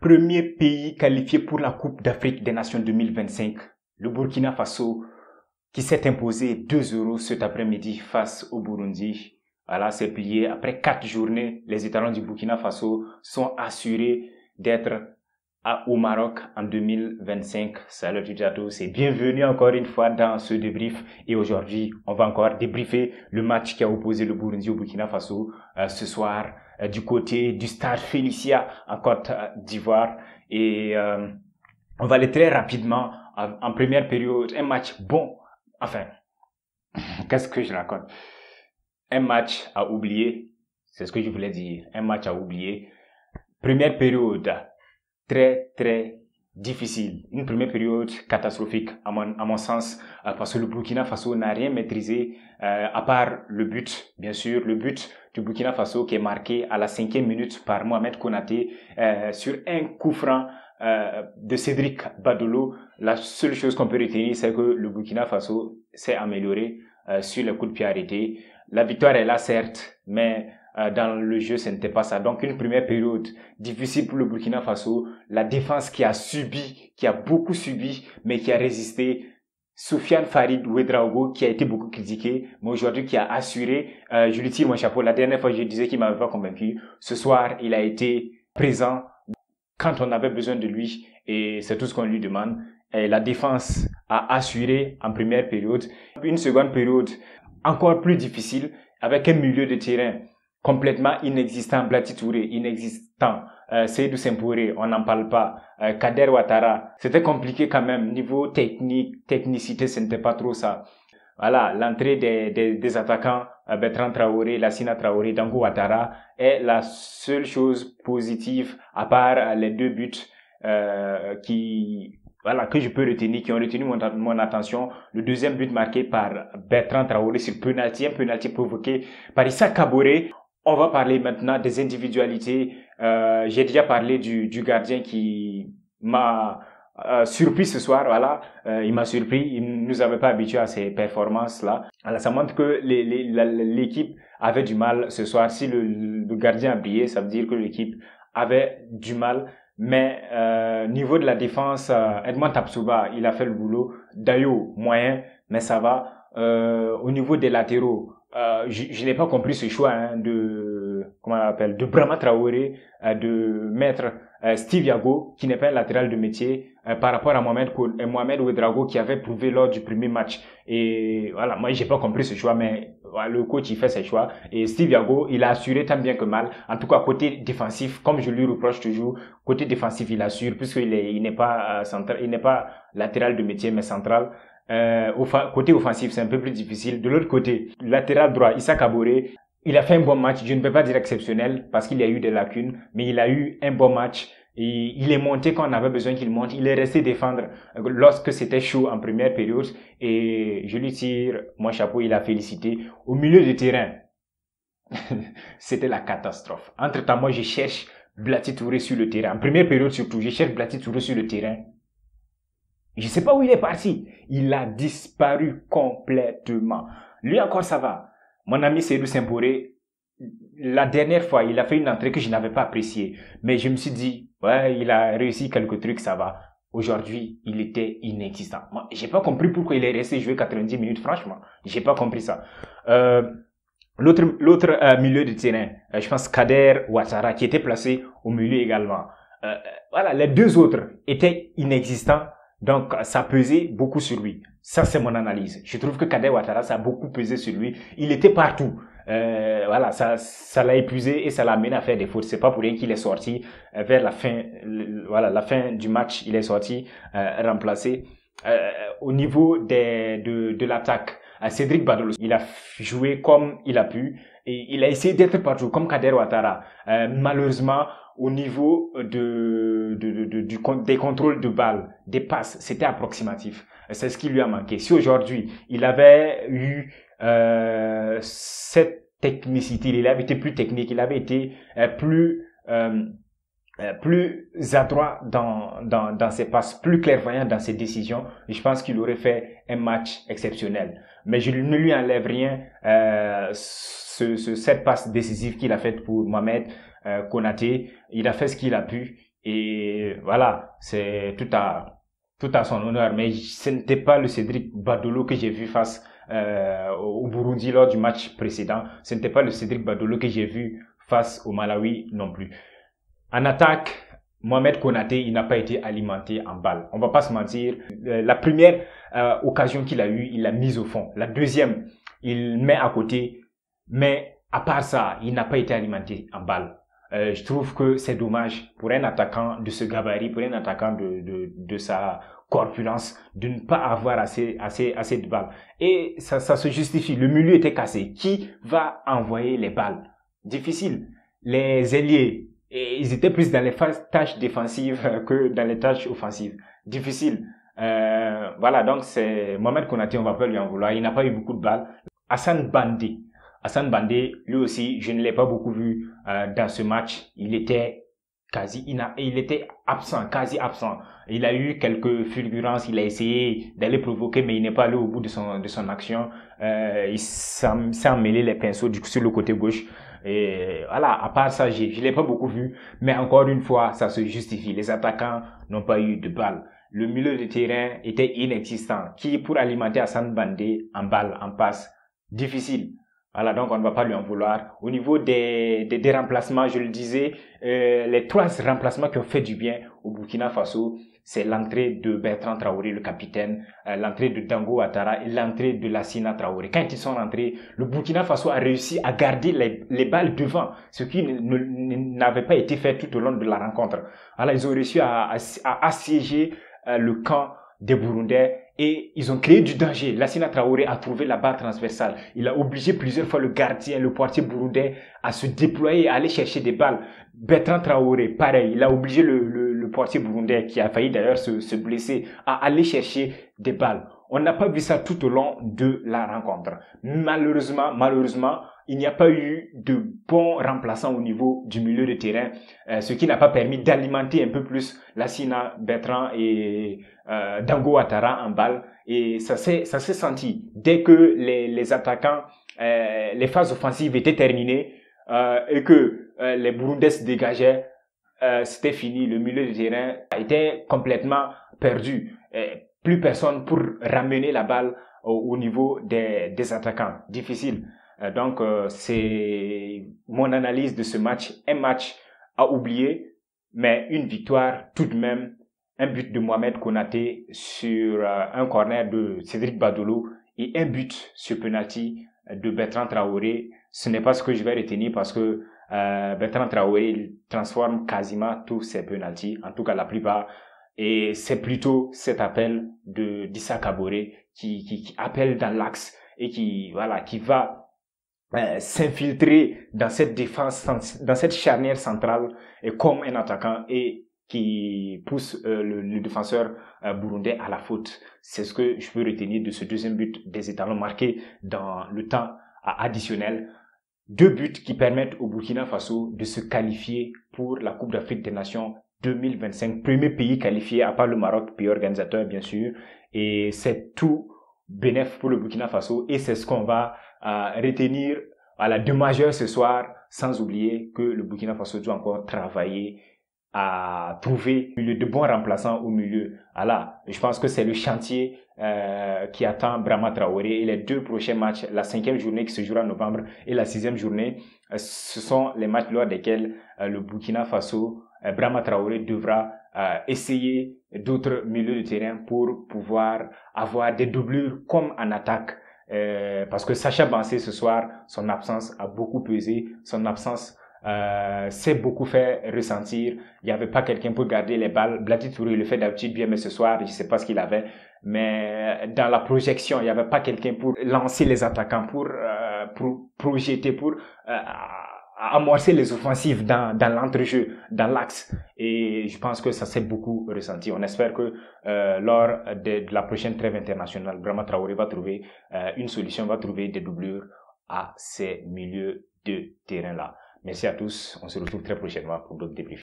Premier pays qualifié pour la Coupe d'Afrique des Nations 2025, le Burkina Faso qui s'est imposé 2-0 cet après-midi face au Burundi. Voilà, c'est plié. Après 4 journées, les étalons du Burkina Faso sont assurés d'être au Maroc en 2025. Salut Tudjato, c'est bienvenue encore une fois dans ce débrief. Et aujourd'hui, on va encore débriefer le match qui a opposé le Burundi au Burkina Faso ce soir du côté du Stade Félicia en Côte d'Ivoire. Et on va aller très rapidement en première période. Un match bon. Enfin, qu'est-ce que je raconte? Un match à oublier. C'est ce que je voulais dire. Un match à oublier. Première période. Très difficile. Une première période catastrophique à mon sens, parce que le Burkina Faso n'a rien maîtrisé, à part le but, bien sûr, le but du Burkina Faso qui est marqué à la 5e minute par Mohamed Konaté, sur un coup franc de Cédric Badolo. La seule chose qu'on peut retenir, c'est que le Burkina Faso s'est amélioré sur les coups de pied arrêtés. La victoire est là, certes, mais dans le jeu, ce n'était pas ça. Donc, une première période difficile pour le Burkina Faso. La défense qui a beaucoup subi, mais qui a résisté. Soufiane Farid Ouedraogo, qui a été beaucoup critiqué, mais aujourd'hui qui a assuré. Je lui tire mon chapeau. La dernière fois, je disais qu'il m'avait pas convaincu. Ce soir, il a été présent quand on avait besoin de lui, et c'est tout ce qu'on lui demande. Et la défense a assuré en première période. Une seconde période encore plus difficile, avec un milieu de terrain complètement inexistant. Blati Touré, inexistant. Seydou Sempouré, on n'en parle pas. Kader Ouattara, c'était compliqué quand même. Niveau technicité, ce n'était pas trop ça. Voilà, l'entrée des attaquants, Bertrand Traoré, Lassina Traoré, Dango Ouattara est la seule chose positive, à part les 2 buts que je peux retenir, qui ont retenu mon attention. Le deuxième but marqué par Bertrand Traoré sur penalty, un penalty provoqué par Issa Kaboré. On va parler maintenant des individualités. J'ai déjà parlé du gardien qui m'a surpris ce soir. Voilà, il m'a surpris. Il ne nous avait pas habitués à ces performances-là. Alors, ça montre que l'équipe avait du mal ce soir. Si le gardien a brillé, ça veut dire que l'équipe avait du mal. Mais niveau de la défense, Edmond Tapsoba, il a fait le boulot. Dayo, moyen, mais ça va. Au niveau des latéraux, je n'ai pas compris ce choix de Brahma Traoré, de mettre Steve Yago, qui n'est pas un latéral de métier, par rapport à Mohamed Ouedraogo, qui avait prouvé lors du premier match. Et voilà, moi j'ai pas compris ce choix, mais voilà, le coach il fait ses choix. Et Steve Yago, il a assuré tant bien que mal. En tout cas, côté défensif, comme je lui reproche toujours, côté défensif il assure, puisqu'il n'est pas central, il n'est pas latéral de métier, mais central. Côté offensif, c'est un peu plus difficile. De l'autre côté, latéral droit, Issa Kaboré, il a fait un bon match. Je ne peux pas dire exceptionnel parce qu'il y a eu des lacunes, mais il a eu un bon match. Et il est monté quand on avait besoin qu'il monte. Il est resté défendre lorsque c'était chaud en première période. Et je lui tire mon chapeau, il a félicité. Au milieu du terrain, c'était la catastrophe. Entre-temps, moi, je cherche Blati Touré sur le terrain. En première période surtout, je cherche Blati Touré sur le terrain. Je sais pas où il est parti. Il a disparu complètement. Lui encore, ça va. Mon ami Seydou Sempouré, la dernière fois, il a fait une entrée que je n'avais pas appréciée. Mais je me suis dit, ouais, il a réussi quelques trucs, ça va. Aujourd'hui, il était inexistant. Moi, j'ai pas compris pourquoi il est resté jouer 90 minutes, franchement. J'ai pas compris ça. L'autre milieu de terrain, je pense Kader Ouattara, qui était placé au milieu également. Voilà, les 2 autres étaient inexistants. Donc, ça pesait beaucoup sur lui. Ça, c'est mon analyse. Je trouve que Kader Ouattara, ça a beaucoup pesé sur lui. Il était partout. Voilà, ça l'a épuisé et ça l'a amené à faire des fautes. C'est pas pour rien qu'il est sorti vers la fin, la fin du match. Il est sorti remplacé. Au niveau de l'attaque, Cédric Badolo, il a joué comme il a pu et il a essayé d'être partout comme Kader Ouattara. Malheureusement, au niveau des contrôles de balles, des passes, c'était approximatif. C'est ce qui lui a manqué. Si aujourd'hui, il avait eu cette technicité, il avait été plus technique, il avait été plus adroit dans ses passes, plus clairvoyant dans ses décisions, je pense qu'il aurait fait un match exceptionnel. Mais je ne lui enlève rien cette passe décisive qu'il a faite pour Mohamed Konaté. Il a fait ce qu'il a pu Et voilà, c'est tout à son honneur. Mais ce n'était pas le Cédric Badolo que j'ai vu face au Burundi lors du match précédent. Ce n'était pas le Cédric Badolo que j'ai vu face au Malawi non plus. En attaque, Mohamed Konaté, il n'a pas été alimenté en balle. On va pas se mentir. La première occasion qu'il a eue, il l'a mise au fond. La deuxième, il met à côté. Mais à part ça, il n'a pas été alimenté en balle. Je trouve que c'est dommage pour un attaquant de ce gabarit, pour un attaquant de sa corpulence, de ne pas avoir assez de balles. Et ça se justifie. Le milieu était cassé. Qui va envoyer les balles? Difficile. Les ailiers, et ils étaient plus dans les tâches défensives que dans les tâches offensives. Difficile. Voilà, donc c'est Mohamed Konaté, on va pas lui en vouloir. Il n'a pas eu beaucoup de balles. Hassan Bandé, lui aussi, je ne l'ai pas beaucoup vu dans ce match. Il était absent, quasi absent. Il a eu quelques fulgurances, il a essayé d'aller provoquer, mais il n'est pas allé au bout de son action. Il s'est emmêlé les pinceaux sur le côté gauche. Et voilà, à part ça, je l'ai pas beaucoup vu, mais encore une fois, ça se justifie. Les attaquants n'ont pas eu de balles. Le milieu de terrain était inexistant. Qui pour alimenter Hassan Bandé en balle, en passe, difficile. Voilà, donc on ne va pas lui en vouloir. Au niveau des remplacements, je le disais, les 3 remplacements qui ont fait du bien au Burkina Faso, c'est l'entrée de Bertrand Traoré, le capitaine, l'entrée de Dango Ouattara et l'entrée de Lassina Traoré. Quand ils sont rentrés, le Burkina Faso a réussi à garder les balles devant, ce qui n'avait pas été fait tout au long de la rencontre. Alors, ils ont réussi à assiéger le camp des Burundais et ils ont créé du danger. Lassina Traoré a trouvé la balle transversale. Il a obligé plusieurs fois le gardien, le portier burundais à se déployer, à aller chercher des balles. Bertrand Traoré, pareil, il a obligé le portier burundais, qui a failli d'ailleurs se blesser, à aller chercher des balles. On n'a pas vu ça tout au long de la rencontre. Malheureusement, il n'y a pas eu de bons remplaçants au niveau du milieu de terrain, ce qui n'a pas permis d'alimenter un peu plus Lassina, Bertrand et Dango Ouattara en balle. Et ça s'est senti. Dès que les attaquants, les phases offensives étaient terminées et que les Burundais se dégageaient, c'était fini. Le milieu de terrain était complètement perdu. Plus personne pour ramener la balle au niveau des attaquants. Difficile. Donc, c'est mon analyse de ce match. Un match à oublier, mais une victoire tout de même. Un but de Mohamed Konaté sur un corner de Cédric Badolo et un but sur penalty de Bertrand Traoré. Ce n'est pas ce que je vais retenir parce que Bertrand Traoré il transforme quasiment tous ses penaltys, en tout cas la plupart. Et c'est plutôt cet appel d'Issa Kaboré qui appelle dans l'axe et qui va s'infiltrer dans cette défense, dans cette charnière centrale et comme un attaquant et qui pousse le défenseur burundais à la faute. C'est ce que je peux retenir de ce deuxième but des étalons marqués dans le temps additionnel. 2 buts qui permettent au Burkina Faso de se qualifier pour la Coupe d'Afrique des Nations 2025. Premier pays qualifié, à part le Maroc, pays organisateur bien sûr. Et c'est tout bénéf pour le Burkina Faso et c'est ce qu'on va retenir à la 2 majeure ce soir, sans oublier que le Burkina Faso doit encore travailler à trouver de bons remplaçants au milieu. Alors, je pense que c'est le chantier qui attend Brahma Traoré et les 2 prochains matchs, la 5e journée qui se jouera en novembre et la 6e journée, ce sont les matchs lors desquels le Burkina Faso, Brahma Traoré devra essayer d'autres milieux de terrain pour pouvoir avoir des doublures comme en attaque. Parce que Sacha Bansé ce soir, son absence a beaucoup pesé, son absence s'est beaucoup fait ressentir. Il n'y avait pas quelqu'un pour garder les balles. Blati Touré le fait d'habitude bien, mais ce soir, je ne sais pas ce qu'il avait. Mais dans la projection, il n'y avait pas quelqu'un pour lancer les attaquants, pour projeter, pour amorcer les offensives dans l'entrejeu, dans l'axe. Et je pense que ça s'est beaucoup ressenti. On espère que lors de la prochaine trêve internationale, Brahma Traoré va trouver une solution, va trouver des doublures à ces milieux de terrain-là. Merci à tous. On se retrouve très prochainement pour d'autres débriefs.